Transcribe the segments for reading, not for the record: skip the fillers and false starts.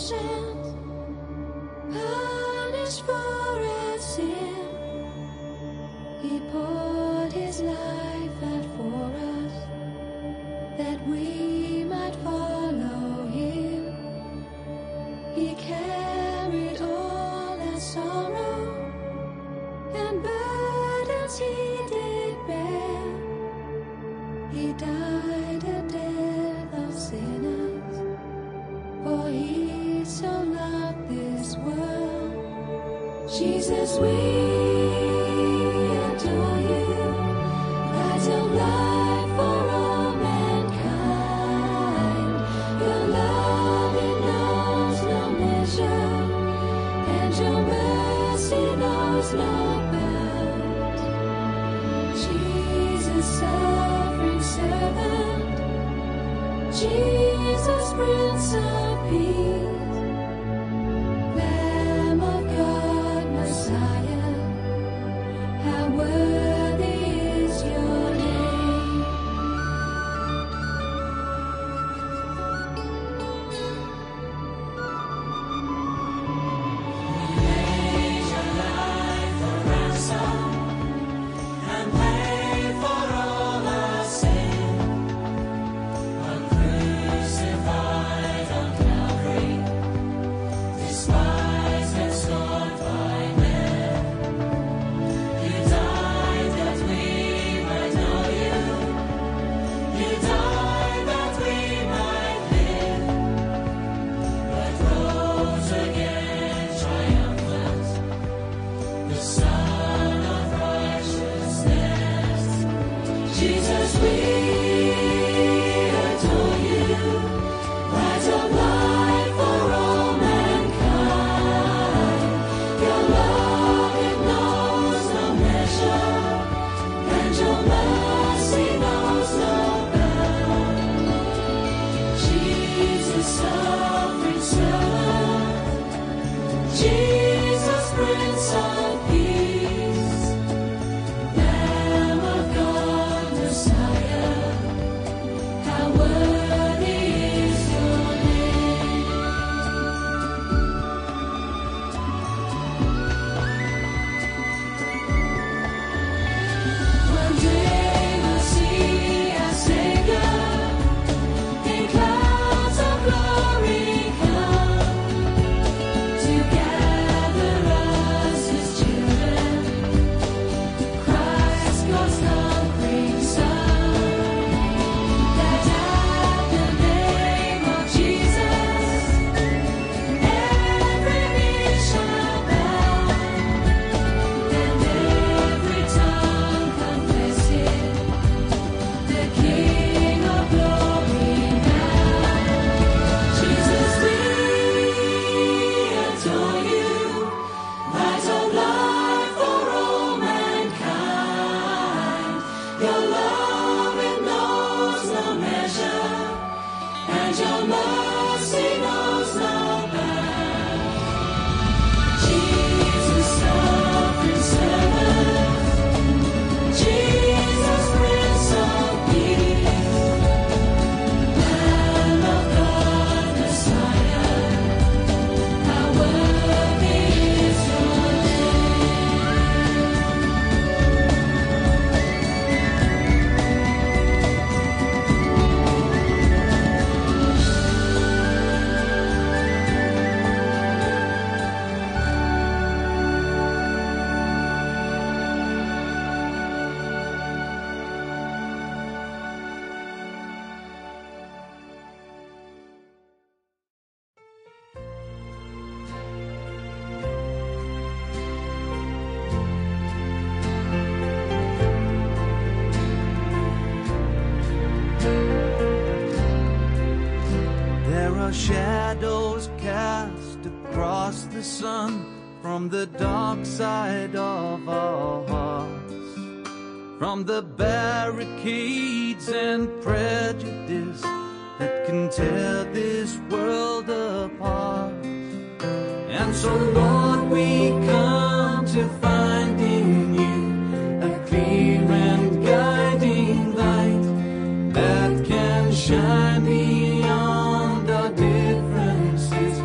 sins, punished for our sin. He poured his life out for us, that we might follow him. He carried all our sorrow and burdens he did bear. He died a death of sinners, for he so loved this world. Jesus, we adore you, light of life for all mankind. Your love, it knows no measure, and your mercy knows no bounds. Jesus, suffering servant, Jesus, Prince of Peace, Lamb of God, Messiah, how worthy is your name. Laid your life a ransom and paid for all our sin. While crucified on Calvary, despised and scorned by men, you died that we might know you. You died that we might live, but rose again triumphant, the Son of righteousness. Jesus, we adore you, light of life for all mankind. Your love, it knows no measure, and your mercy knows no bound. Jesus, suffering servant, Jesus, Prince of Peace, Lamb of God, Messiah, how worthy is your name. One day we'll see our Savior in clouds of glory come to gather us his children. Christ, God's conquering Son, that at the name of Jesus every knee shall bow, and every tongue confess him, the King of glory now. Jesus, we adore you, light of life for all mankind. Your love, it knows no measure, and your mercy knows no bound. Jesus, suffering servant, Jesus, Prince of Peace, Lamb of God, Messiah, how worthy is your There are shadows cast across the sun from the dark side of our hearts, from the barricades and prejudice that can tear this world apart. And so, Lord, we come to find in you a clear and guiding light that can shine beyond our differences.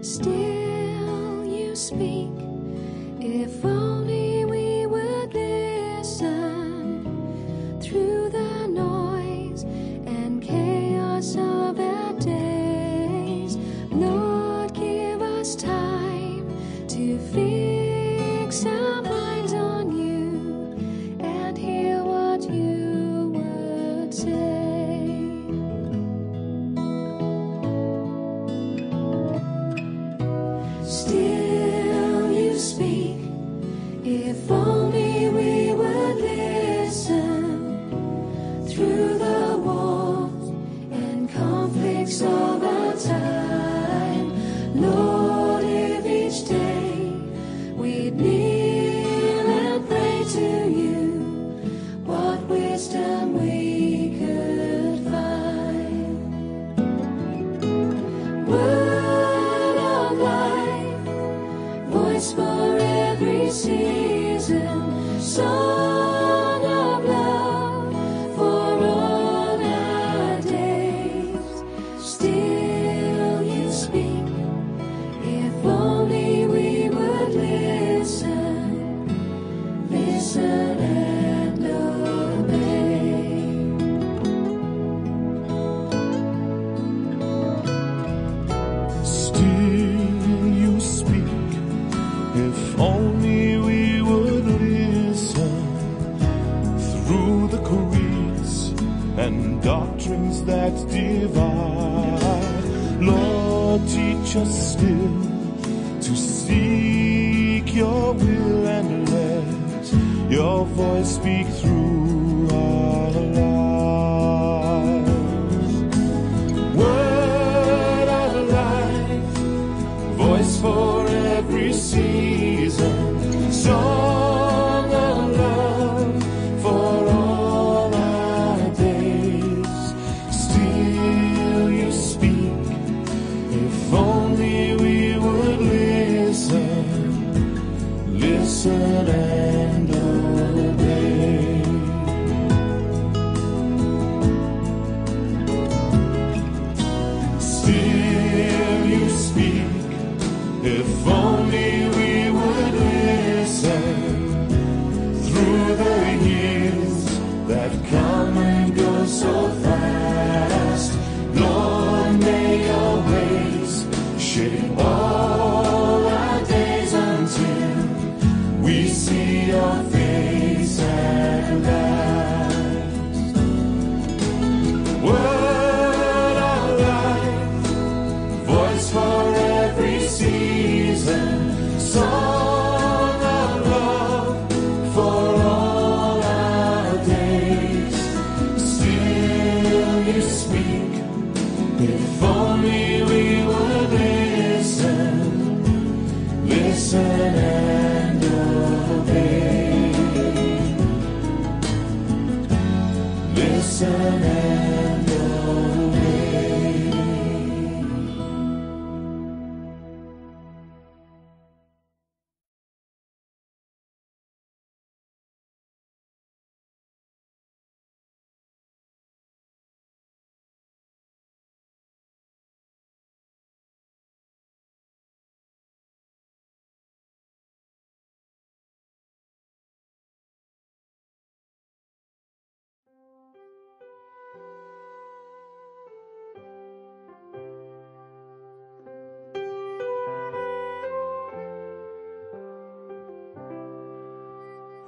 Still you speak, if only we would listen through the noise and chaos of our days. Lord, give us time to fix our minds on you and hear what you would say. Still you speak, if only we would listen through the wars and conflicts of our time. Lord, if each day we'd kneel and pray to you, what wisdom we could find. Word of life, voice for every season, song of love for all our days. Still that divide. Lord, teach us still to seek your will and let your voice speak through our lives. Word of life, voice for every season, song of love for all our days. Still you speak, if only we would listen, listen and obey. Still you speak, if only we would listen. Through the years that come and go so fast, Lord, may your ways shape all our days until we see your face at last. Word of life, voice for every season, song of love for all our days. Still you speak, if only we would listen, listen and obey. Listen and obey.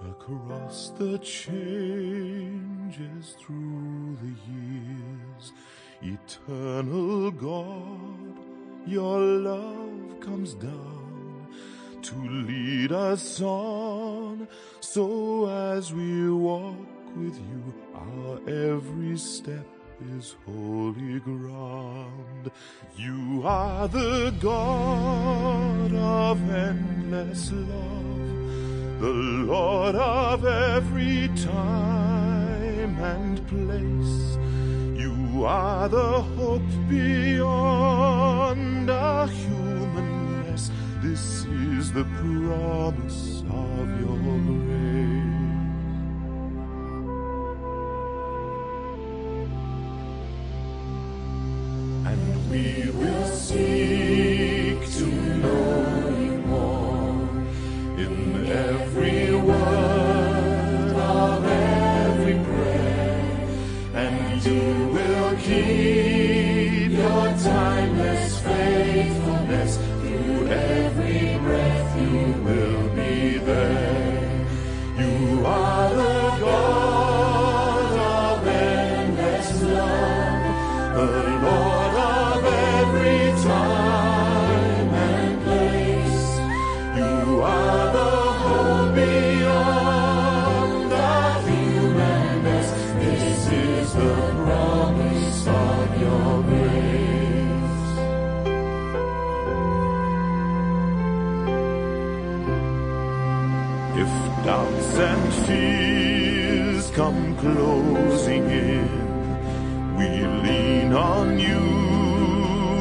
Across the changes through the years, eternal God, your love comes down to lead us on. So as we walk with you, our every step is holy ground. You are the God of endless love, the Lord of every time and place. You are the hope beyond our humanness. This is the promise of your grace. And we will seek to know you more in every word of every prayer, and you will keep your timeless faithfulness. Through every breath you will be there. You are the God of endless love, the Lord of every time and place. You are the hope beyond our humanness. This is the promise of your grace. If doubts and fears come closing in, we lean on you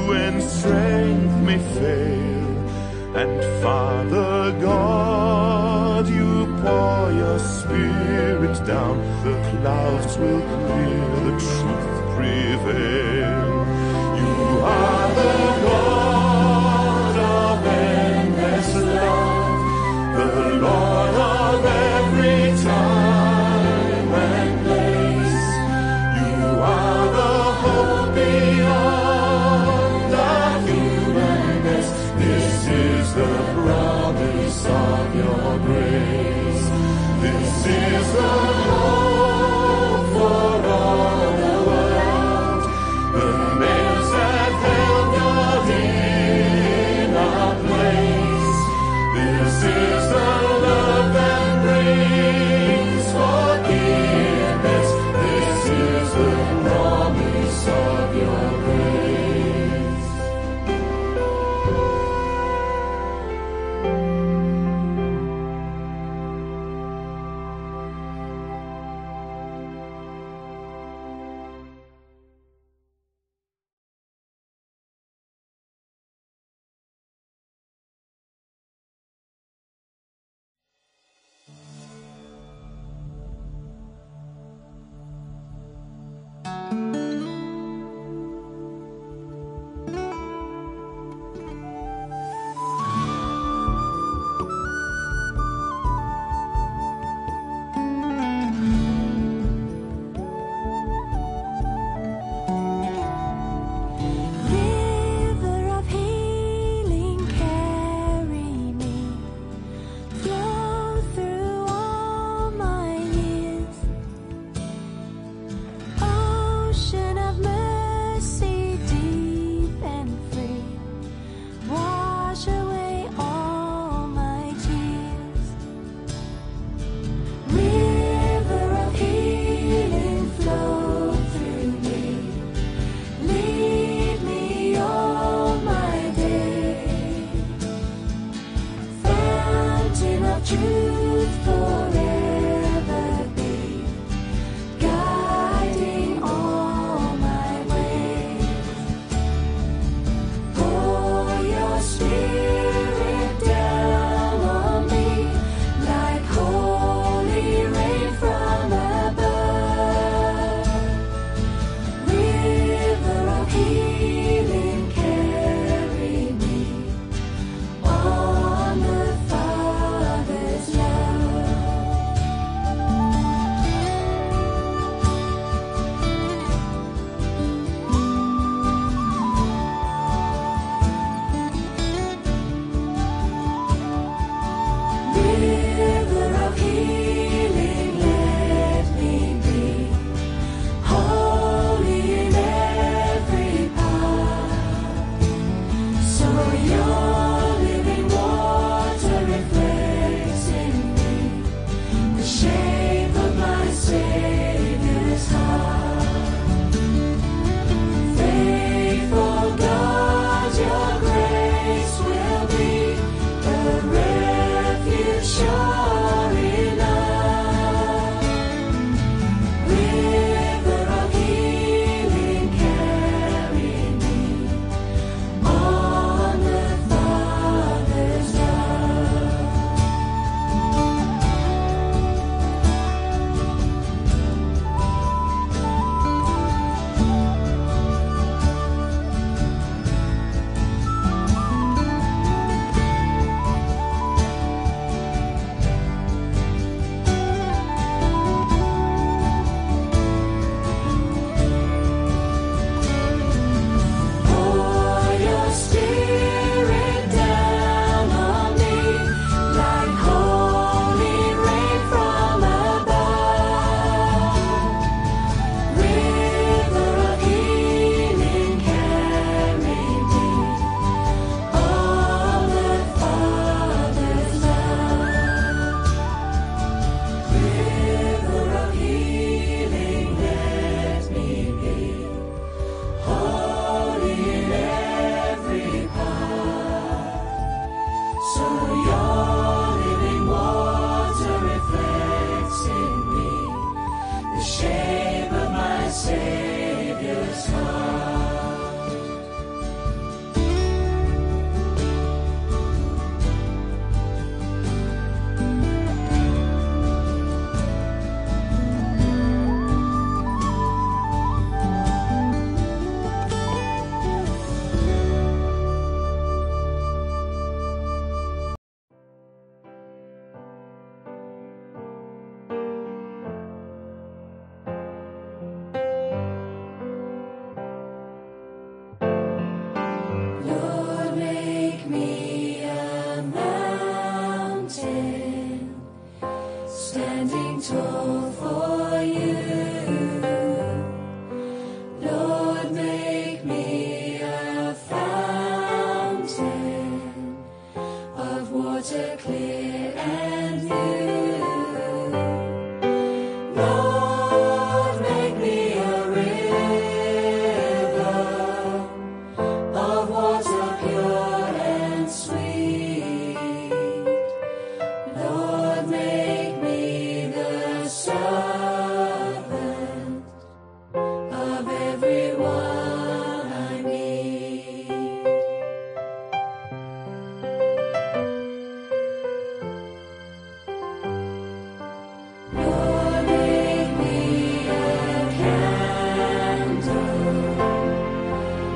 when strength may fail. And Father God, you pour your Spirit down. The clouds will clear, the truth prevail. You are the God of endless love, the Lord of every time and place. You are the hope beyond our humanness. This is the promise of your grace. This is the hope for all the world.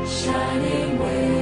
shining way.